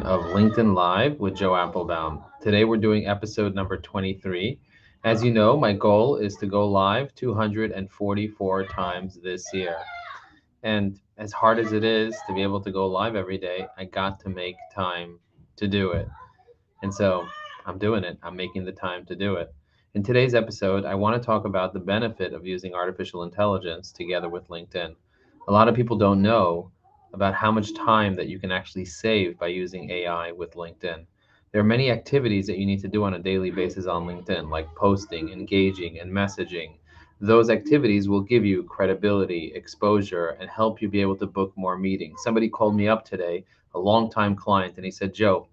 of LinkedIn Live with Joe Apfelbaum. Today we're doing episode number 23. As you know, my goal is to go live 244 times this year. And as hard as it is to be able to go live every day, I got to make time to do it. And so I'm doing it. I'm making the time to do it. In today's episode, I want to talk about the benefit of using artificial intelligence together with LinkedIn. A lot of people don't know about how much time that you can actually save by using AI with LinkedIn. There are many activities that you need to do on a daily basis on LinkedIn, like posting, engaging, and messaging. Those activities will give you credibility, exposure, and help you be able to book more meetings. Somebody called me up today, a longtime client, and he said, Joe,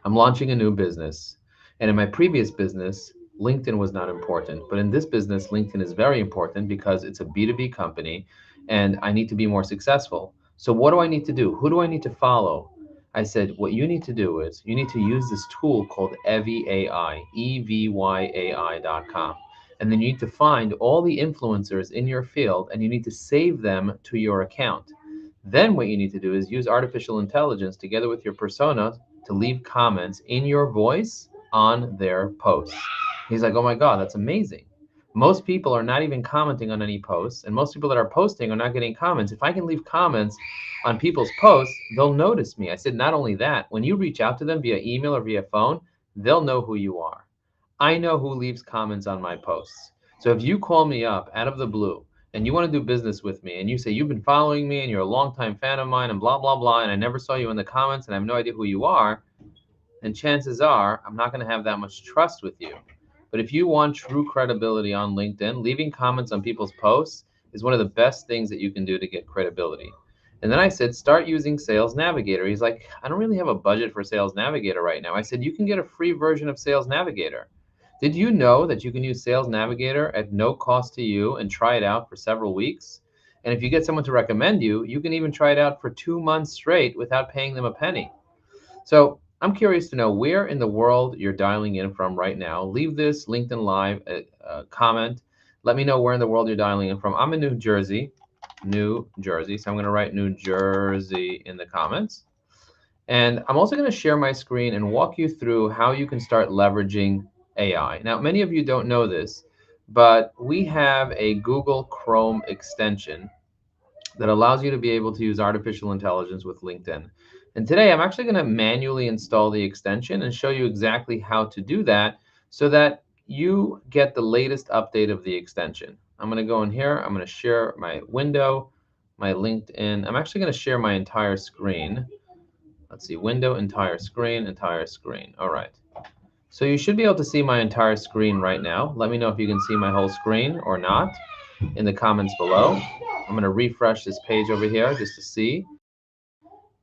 I'm launching a new business. And in my previous business, LinkedIn was not important. But in this business, LinkedIn is very important because it's a B2B company and I need to be more successful. So, what do I need to do? Who do I need to follow? I said, what you need to do is you need to use this tool called Evy AI, EVYAI.com. And then you need to find all the influencers in your field and you need to save them to your account. Then what you need to do is use artificial intelligence together with your persona to leave comments in your voice on their posts. He's like, oh my God, that's amazing. Most people are not even commenting on any posts, and most people that are posting are not getting comments. If I can leave comments on people's posts, they'll notice me. I said, not only that, when you reach out to them via email or via phone, they'll know who you are. I know who leaves comments on my posts. So if you call me up out of the blue and you want to do business with me and you say you've been following me and you're a longtime fan of mine and blah, blah, blah, and I never saw you in the comments and I have no idea who you are, then chances are I'm not going to have that much trust with you. But if you want true credibility on LinkedIn, leaving comments on people's posts is one of the best things that you can do to get credibility. And then I said, start using Sales Navigator. He's like, I don't really have a budget for Sales Navigator right now. I said, you can get a free version of Sales Navigator. Did you know that you can use Sales Navigator at no cost to you and try it out for several weeks? And if you get someone to recommend you, you can even try it out for 2 months straight without paying them a penny. So I'm curious to know where in the world you're dialing in from right now. Leave this LinkedIn Live comment. Let me know where in the world you're dialing in from. I'm in New Jersey. New Jersey. So I'm going to write New Jersey in the comments. And I'm also going to share my screen and walk you through how you can start leveraging AI. Now, many of you don't know this, but we have a Google Chrome extension that allows you to be able to use artificial intelligence with LinkedIn. And today I'm actually going to manually install the extension and show you exactly how to do that so that you get the latest update of the extension. I'm going to go in here. I'm going to share my window, my LinkedIn. I'm actually going to share my entire screen. Let's see, window, entire screen, entire screen. All right. So you should be able to see my entire screen right now. Let me know if you can see my whole screen or not in the comments below. I'm going to refresh this page over here just to see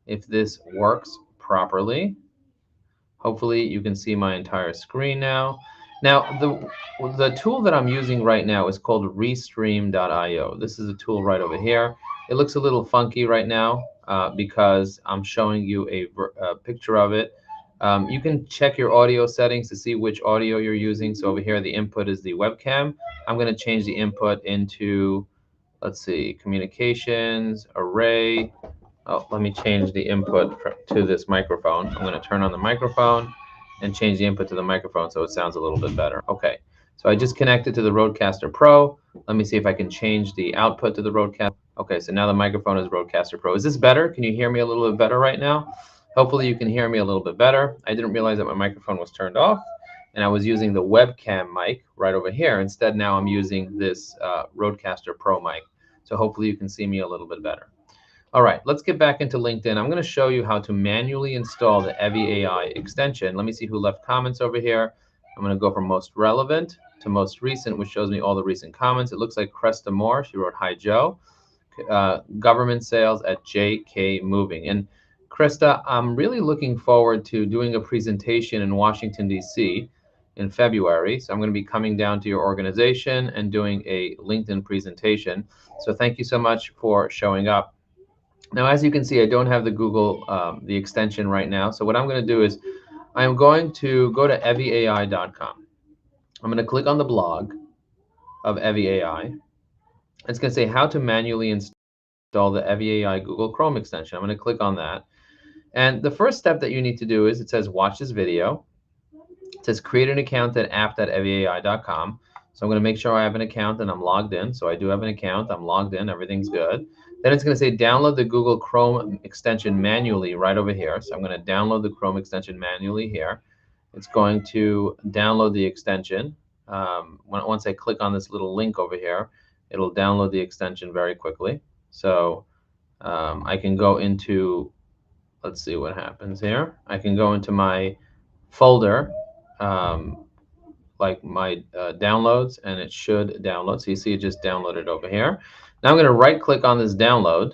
if this works properly. Hopefully you can see my entire screen now. Now, the tool that I'm using right now is called Restream.io. This is a tool right over here. It looks a little funky right now because I'm showing you a picture of it. You can check your audio settings to see which audio you're using. So over here, the input is the webcam. I'm going to change the input into, let's see, communications, array. Oh, let me change the input to this microphone. I'm going to turn on the microphone and change the input to the microphone so it sounds a little bit better. Okay, so I just connected to the Rodecaster Pro. Let me see if I can change the output to the Rodecaster. Okay, so now the microphone is Rodecaster Pro. Is this better? Can you hear me a little bit better right now? Hopefully you can hear me a little bit better. I didn't realize that my microphone was turned off and I was using the webcam mic right over here. Instead, now I'm using this Rodecaster Pro mic. So hopefully you can see me a little bit better. All right, let's get back into LinkedIn. I'm going to show you how to manually install the Evy AI extension. Let me see who left comments over here. I'm going to go from most relevant to most recent, which shows me all the recent comments. It looks like Cresta Moore. She wrote, hi, Joe. Government sales at JK Moving. And Krista, I'm really looking forward to doing a presentation in Washington, D.C. in February. So I'm going to be coming down to your organization and doing a LinkedIn presentation. So thank you so much for showing up. Now, as you can see, I don't have the Google, the extension right now. So what I'm going to do is I'm going to go to evyai.com. I'm going to click on the blog of Evy AI. It's going to say how to manually install the Evy AI Google Chrome extension. I'm going to click on that. And the first step that you need to do is, it says watch this video. It says create an account at app.eviai.com. So I'm going to make sure I have an account and I'm logged in. So I do have an account. I'm logged in. Everything's good. Then it's going to say download the Google Chrome extension manually right over here. So I'm going to download the Chrome extension manually here. It's going to download the extension. Once I click on this little link over here, it'll download the extension very quickly. So I can go into, let's see what happens here. I can go into my folder, like my downloads, and it should download. So you see it just downloaded over here. Now I'm going to right click on this download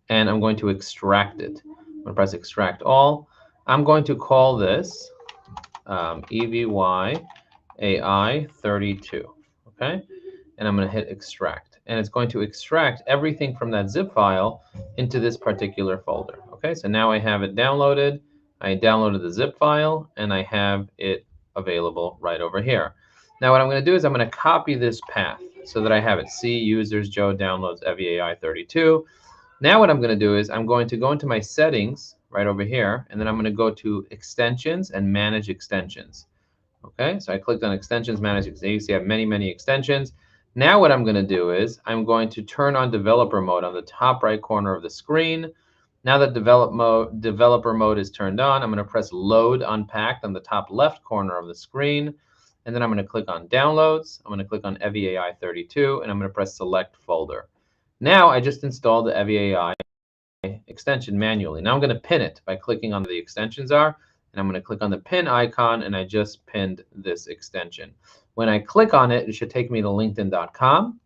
and I'm going to extract it. I'm going to press extract all. I'm going to call this EVY AI 32. Okay, and I'm going to hit extract, and it's going to extract everything from that zip file into this particular folder. Okay, so now I have it downloaded. I downloaded the zip file and I have it available right over here. Now what I'm going to do is I'm going to copy this path so that I have it. C users Joe downloads EVAI 32. Now what I'm going to do is I'm going to go into my settings right over here, and then I'm going to go to extensions and manage extensions. Okay, so I clicked on extensions, manage extensions. You see I have many extensions. Now what I'm going to do is I'm going to turn on developer mode on the top right corner of the screen. Now that developer mode is turned on, I'm going to press load unpacked on the top left corner of the screen. And then I'm going to click on downloads. I'm going to click on EVAI 32 and I'm going to press select folder. Now I just installed the EVAI extension manually. Now I'm going to pin it by clicking on the extensions are, and I'm going to click on the pin icon, and I just pinned this extension. When I click on it, it should take me to linkedin.com.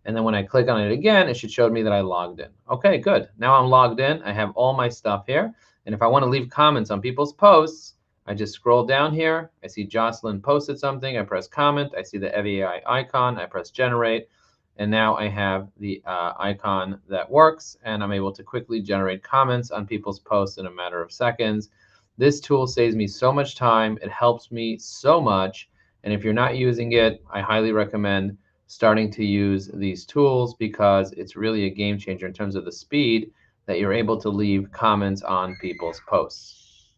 And then when I click on it again, it should show me that I logged in. Okay, good. Now I'm logged in. I have all my stuff here. And if I want to leave comments on people's posts, I just scroll down here. I see Jocelyn posted something. I press comment. I see the EVAI icon. I press generate. And now I have the icon that works, and I'm able to quickly generate comments on people's posts in a matter of seconds. This tool saves me so much time. It helps me so much. And if you're not using it, I highly recommend starting to use these tools, because it's really a game changer in terms of the speed that you're able to leave comments on people's posts.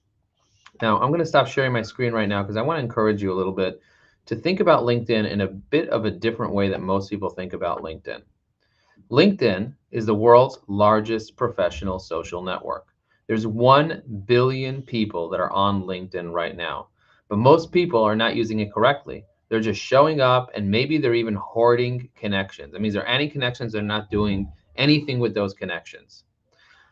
Now, I'm going to stop sharing my screen right now because I want to encourage you a little bit to think about LinkedIn in a bit of a different way that most people think about LinkedIn. LinkedIn is the world's largest professional social network. There's 1 billion people that are on LinkedIn right now, but most people are not using it correctly. They're just showing up, and maybe they're even hoarding connections. That means there are any connections, they're not doing anything with those connections.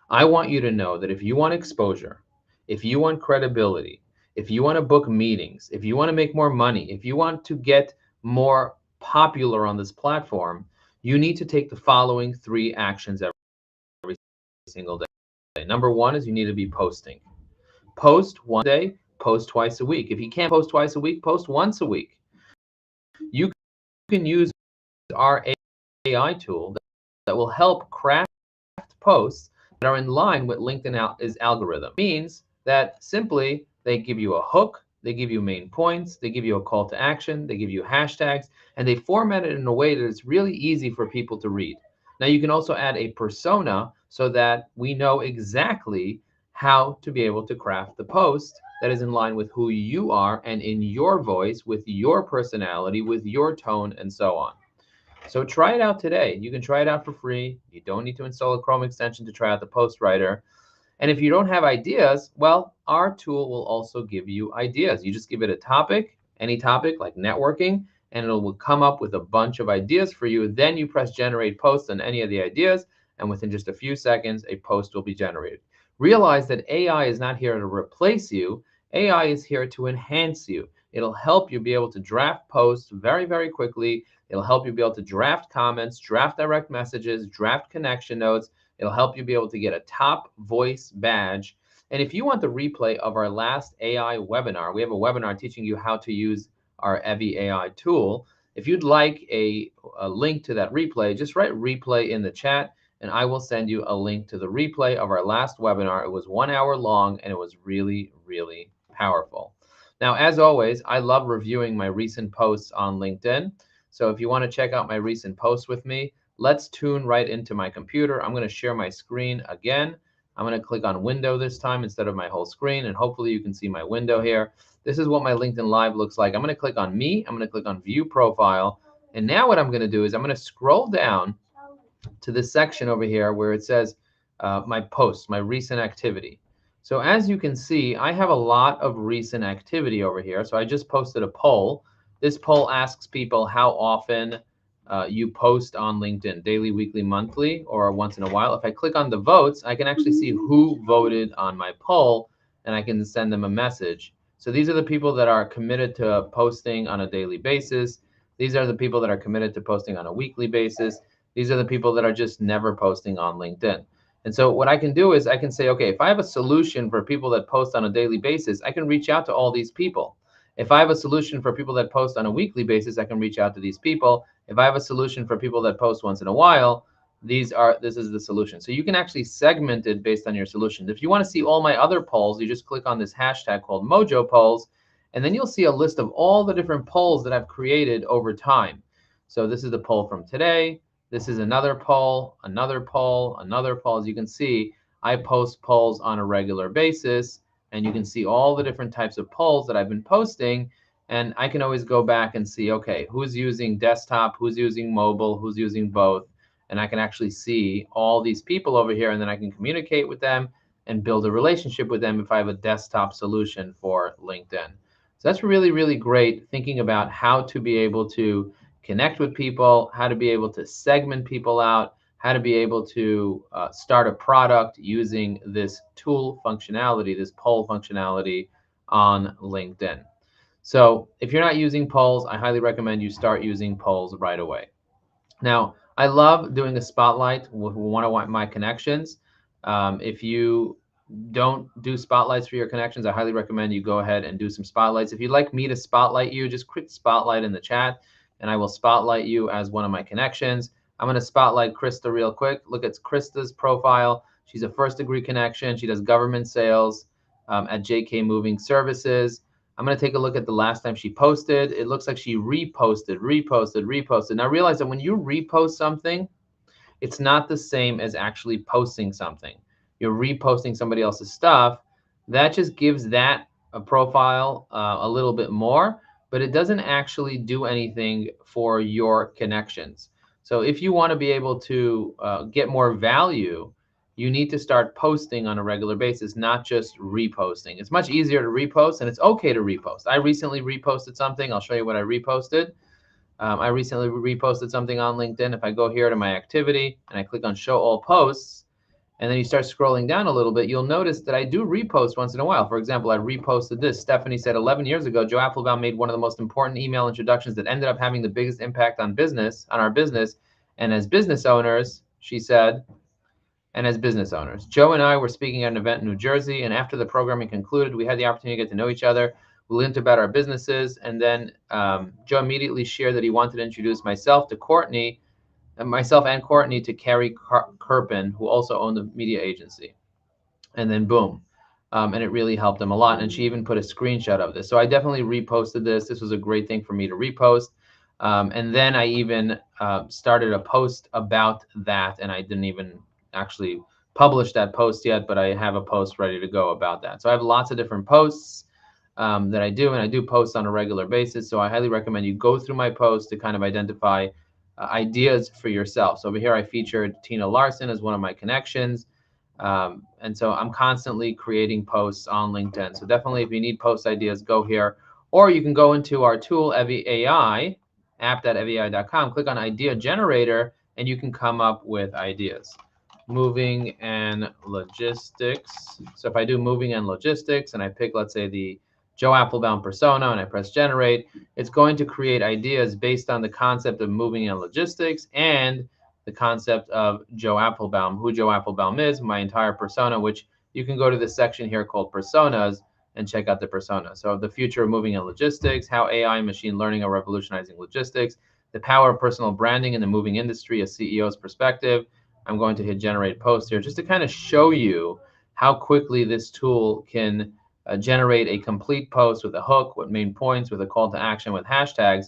I want you to know that if you want exposure, if you want credibility, if you want to book meetings, if you want to make more money, if you want to get more popular on this platform, you need to take the following 3 actions every single day. Number 1 is you need to be posting. Post one day, post twice a week. If you can't post twice a week, post once a week. You can use our AI tool that will help craft posts that are in line with LinkedIn's algorithm. It means that simply they give you a hook, they give you main points, they give you a call to action, they give you hashtags, and they format it in a way that it's really easy for people to read. Now you can also add a persona so that we know exactly how to be able to craft the post that is in line with who you are and in your voice, with your personality, with your tone, and so on. So try it out today. You can try it out for free. You don't need to install a Chrome extension to try out the post writer. And if you don't have ideas, well, our tool will also give you ideas. You just give it a topic, any topic like networking, and it will come up with a bunch of ideas for you. Then you press generate post on any of the ideas, and within just a few seconds, a post will be generated. Realize that AI is not here to replace you. AI is here to enhance you. It'll help you be able to draft posts very quickly. It'll help you be able to draft comments, draft direct messages, draft connection notes. It'll help you be able to get a top voice badge. And if you want the replay of our last AI webinar, we have a webinar teaching you how to use our Evi AI tool. If you'd like a link to that replay, just write replay in the chat, and I will send you a link to the replay of our last webinar. It was 1 hour long, and it was really powerful. Now, as always, I love reviewing my recent posts on LinkedIn. So if you want to check out my recent posts with me, let's tune right into my computer. I'm going to share my screen again. I'm going to click on window this time instead of my whole screen, and hopefully you can see my window here. This is what my LinkedIn Live looks like. I'm going to click on me. I'm going to click on view profile. And now what I'm going to do is I'm going to scroll down to this section over here where it says my posts, my recent activity. So as you can see, I have a lot of recent activity over here. So I just posted a poll. This poll asks people how often you post on LinkedIn, daily, weekly, monthly, or once in a while. If I click on the votes, I can actually see who voted on my poll, and I can send them a message. So these are the people that are committed to posting on a daily basis. These are the people that are committed to posting on a weekly basis. These are the people that are just never posting on LinkedIn. And so what I can do is I can say, okay, if I have a solution for people that post on a daily basis, I can reach out to all these people. If I have a solution for people that post on a weekly basis, I can reach out to these people. If I have a solution for people that post once in a while, this is the solution. So you can actually segment it based on your solution. If you want to see all my other polls, you just click on this hashtag called Mojo Polls, and then you'll see a list of all the different polls that I've created over time. So this is the poll from today. This is another poll, another poll, another poll. As you can see, I post polls on a regular basis, and you can see all the different types of polls that I've been posting. And I can always go back and see, okay, who's using desktop, who's using mobile, who's using both. And I can actually see all these people over here, and then I can communicate with them and build a relationship with them if I have a desktop solution for LinkedIn. So that's really, really great, thinking about how to be able to connect with people, how to be able to segment people out, how to be able to start a product using this tool functionality, this poll functionality on LinkedIn. So if you're not using polls, I highly recommend you start using polls right away. Now, I love doing a spotlight with one of my connections. If you don't do spotlights for your connections, I highly recommend you go ahead and do some spotlights. If you'd like me to spotlight you, just click spotlight in the chat, and I will spotlight you as one of my connections. I'm going to spotlight Krista real quick. Look at Krista's profile. She's a first-degree connection. She does government sales at JK Moving Services. I'm going to take a look at the last time she posted. It looks like she reposted. Now realize that when you repost something, it's not the same as actually posting something. You're reposting somebody else's stuff. That just gives that a profile a little bit more, but it doesn't actually do anything for your connections. So if you want to be able to get more value, you need to start posting on a regular basis, not just reposting. It's much easier to repost, and it's okay to repost. I recently reposted something. I'll show you what I reposted. I recently reposted something on LinkedIn. If I go here to my activity and I click on show all posts, and then you start scrolling down a little bit, you'll notice that I do repost once in a while. For example, I reposted this. Stephanie said 11 years ago, Joe Apfelbaum made one of the most important email introductions that ended up having the biggest impact on our business. And as business owners, she said, and as business owners, Joe and I were speaking at an event in New Jersey, and after the programming concluded, we had the opportunity to get to know each other. We learned about our businesses, and then Joe immediately shared that he wanted to introduce myself to Courtney, myself and Courtney to Carrie Kirpin, who also owned the media agency. And then boom. And it really helped him a lot. And she even put a screenshot of this. So I definitely reposted this. This was a great thing for me to repost. And then I even started a post about that, and I didn't even actually publish that post yet, but I have a post ready to go about that. So I have lots of different posts that I do, and I do post on a regular basis. So I highly recommend you go through my posts to kind of identify ideas for yourself. So over here, I featured Tina Larson as one of my connections. And so I'm constantly creating posts on LinkedIn. So definitely, if you need post ideas, go here. Or you can go into our tool, Evie AI, app.eviai.com, click on Idea Generator, and you can come up with ideas. Moving and logistics. So if I do moving and logistics, and I pick, let's say, the Joe Apfelbaum persona, and I press generate, it's going to create ideas based on the concept of moving and logistics and the concept of Joe Apfelbaum, who Joe Apfelbaum is, my entire persona, which you can go to this section here called personas and check out the persona. So the future of moving and logistics, how AI and machine learning are revolutionizing logistics, the power of personal branding in the moving industry, a CEO's perspective. I'm going to hit generate post here just to kind of show you how quickly this tool can generate a complete post with a hook, with main points, with a call to action, with hashtags.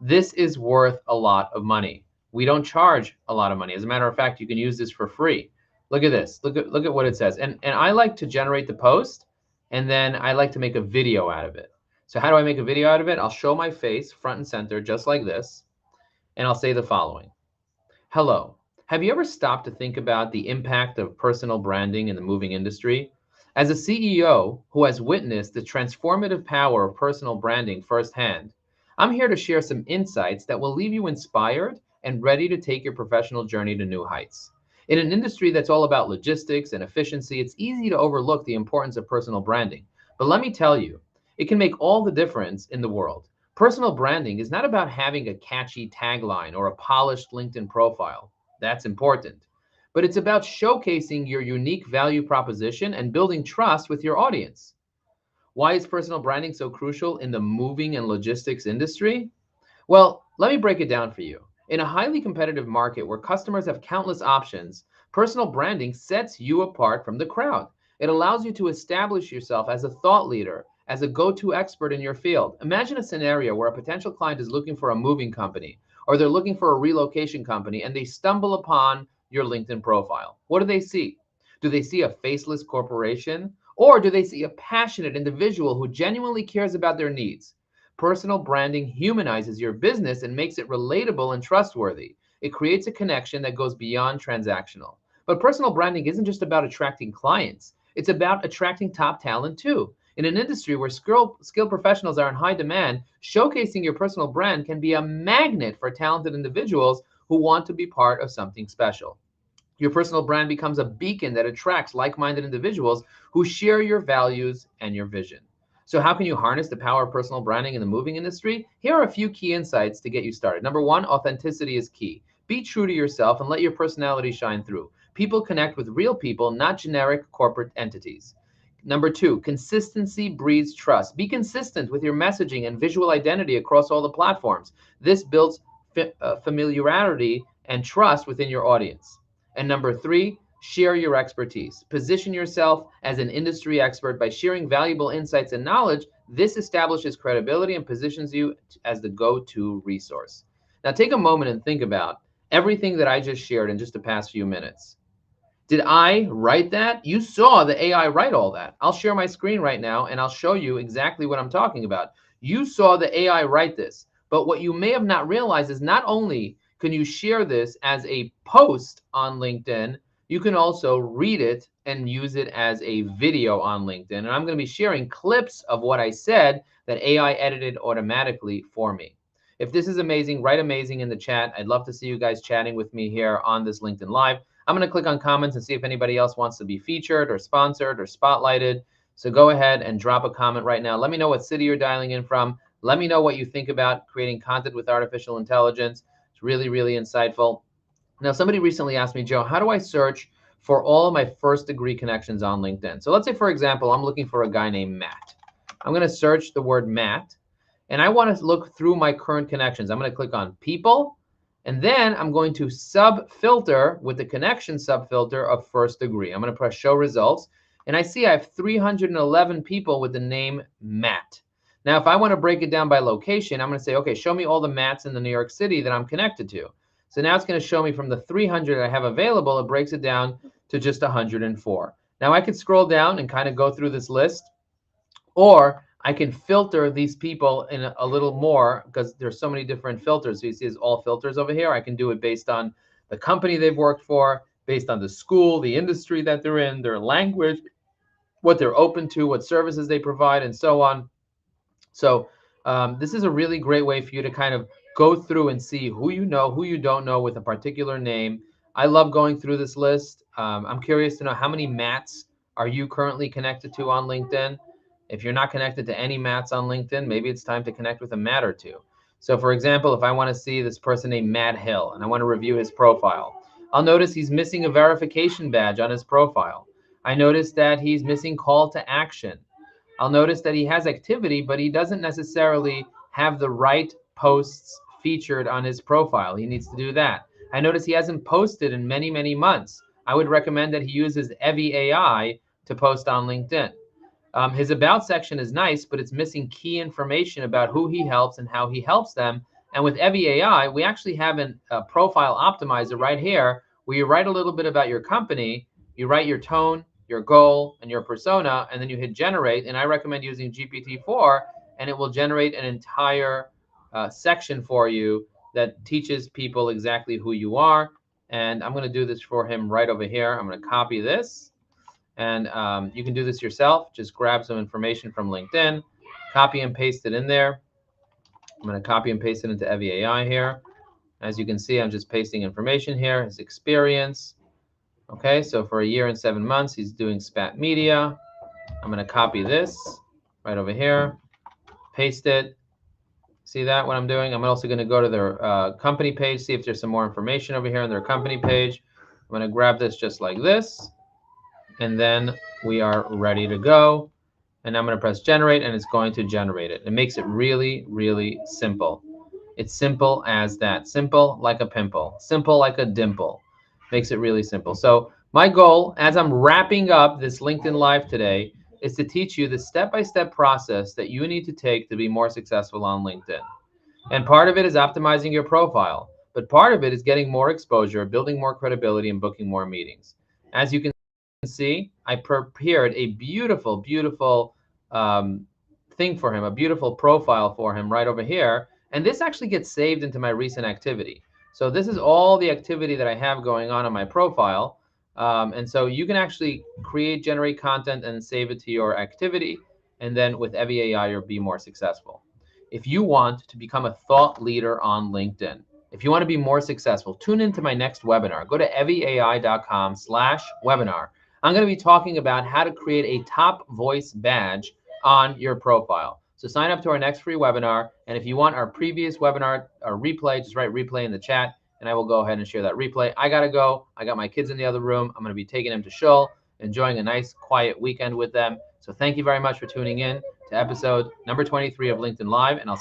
This is worth a lot of money. We don't charge a lot of money. As a matter of fact, you can use this for free. Look at this. Look at what it says. And I like to generate the post, and then I like to make a video out of it. So how do I make a video out of it? I'll show my face front and center just like this, and I'll say the following. Hello. Have you ever stopped to think about the impact of personal branding in the moving industry? As a CEO who has witnessed the transformative power of personal branding firsthand, I'm here to share some insights that will leave you inspired and ready to take your professional journey to new heights. In an industry that's all about logistics and efficiency, it's easy to overlook the importance of personal branding. But let me tell you, it can make all the difference in the world. Personal branding is not about having a catchy tagline or a polished LinkedIn profile. That's important. But it's about showcasing your unique value proposition and building trust with your audience. Why is personal branding so crucial in the moving and logistics industry? Well, let me break it down for you. In a highly competitive market where customers have countless options, personal branding sets you apart from the crowd. It allows you to establish yourself as a thought leader, as a go-to expert in your field. Imagine a scenario where a potential client is looking for a moving company, or they're looking for a relocation company, and they stumble upon your LinkedIn profile. What do they see? Do they see a faceless corporation, or do they see a passionate individual who genuinely cares about their needs? Personal branding humanizes your business and makes it relatable and trustworthy. It creates a connection that goes beyond transactional. But personal branding isn't just about attracting clients, it's about attracting top talent too. In an industry where skilled professionals are in high demand, showcasing your personal brand can be a magnet for talented individuals who want to be part of something special. Your personal brand becomes a beacon that attracts like-minded individuals who share your values and your vision. So how can you harness the power of personal branding in the moving industry? Here are a few key insights to get you started. Number one, authenticity is key. Be true to yourself and let your personality shine through. People connect with real people, not generic corporate entities. Number two, consistency breeds trust. Be consistent with your messaging and visual identity across all the platforms. This builds familiarity and trust within your audience. And number three, share your expertise. Position yourself as an industry expert by sharing valuable insights and knowledge. This establishes credibility and positions you as the go-to resource. Now take a moment and think about everything that I just shared in just the past few minutes. Did I write that? You saw the AI write all that. I'll share my screen right now and I'll show you exactly what I'm talking about. You saw the AI write this, but what you may have not realized is not only can you share this as a post on LinkedIn, you can also read it and use it as a video on LinkedIn. And I'm going to be sharing clips of what I said that AI edited automatically for me. If this is amazing, write amazing in the chat. I'd love to see you guys chatting with me here on this LinkedIn Live. I'm going to click on comments and see if anybody else wants to be featured or sponsored or spotlighted. So go ahead and drop a comment right now. Let me know what city you're dialing in from. Let me know what you think about creating content with artificial intelligence. It's really, really insightful. Now, somebody recently asked me, Joe, how do I search for all of my first degree connections on LinkedIn? So let's say, for example, I'm looking for a guy named Matt. I'm going to search the word Matt, and I want to look through my current connections. I'm going to click on people, and then I'm going to sub-filter with the connection sub-filter of first degree. I'm going to press show results, and I see I have 311 people with the name Matt. Now, if I want to break it down by location, I'm going to say, okay, show me all the Matts in the New York City that I'm connected to. So now it's going to show me from the 300 I have available, it breaks it down to just 104. Now I could scroll down and kind of go through this list, or I can filter these people in a little more because there's so many different filters. So you see there's all filters over here. I can do it based on the company they've worked for, based on the school, the industry that they're in, their language, what they're open to, what services they provide, and so on. So this is a really great way for you to kind of go through and see who you know, who you don't know with a particular name. I love going through this list. I'm curious to know how many Matts are you currently connected to on LinkedIn? If you're not connected to any Matts on LinkedIn, maybe it's time to connect with a Matt or two. So for example, if I want to see this person named Matt Hill and I want to review his profile, I'll notice he's missing a verification badge on his profile. I notice that he's missing call to action. I'll notice that he has activity, but he doesn't necessarily have the right posts featured on his profile. He needs to do that. I notice he hasn't posted in many, many months. I would recommend that he uses Evi AI to post on LinkedIn. His about section is nice, but it's missing key information about who he helps and how he helps them. And with Evi AI, we actually have a profile optimizer right here where you write a little bit about your company, You write your tone, your goal, and your persona, and then you hit generate. And I recommend using GPT-4, and it will generate an entire section for you that teaches people exactly who you are. And I'm going to do this for him right over here. I'm going to copy this, and you can do this yourself. Just grab some information from LinkedIn, copy and paste it in there. I'm going to copy and paste it into Evie AI here. As you can see, I'm just pasting information here, his experience. Okay, so for a year and 7 months, he's doing SPAT media. I'm going to copy this right over here, paste it. See that, what I'm doing? I'm also going to go to their company page, see if there's some more information over here on their company page. I'm going to grab this just like this, and then we are ready to go. And I'm going to press generate, and it's going to generate it. It makes it really, really simple. It's simple as that. Simple like a pimple. Simple like a dimple. Makes it really simple. So my goal, as I'm wrapping up this LinkedIn Live today, is to teach you the step-by-step process that you need to take to be more successful on LinkedIn. And part of it is optimizing your profile, but part of it is getting more exposure, building more credibility, and booking more meetings. As you can see, I prepared a beautiful, beautiful thing for him, a beautiful profile for him right over here. And this actually gets saved into my recent activity. So this is all the activity that I have going on my profile. And so you can actually generate content and save it to your activity. And then with Evie AI, you'll be more successful. If you want to become a thought leader on LinkedIn, if you want to be more successful, tune into my next webinar. Go to evieai.com/webinar. I'm going to be talking about how to create a top voice badge on your profile. So sign up to our next free webinar. And if you want our previous webinar or replay, just write replay in the chat, and I will go ahead and share that replay. I got to go. I got my kids in the other room. I'm going to be taking them to shul, enjoying a nice, quiet weekend with them. So thank you very much for tuning in to episode number 23 of LinkedIn Live, and I'll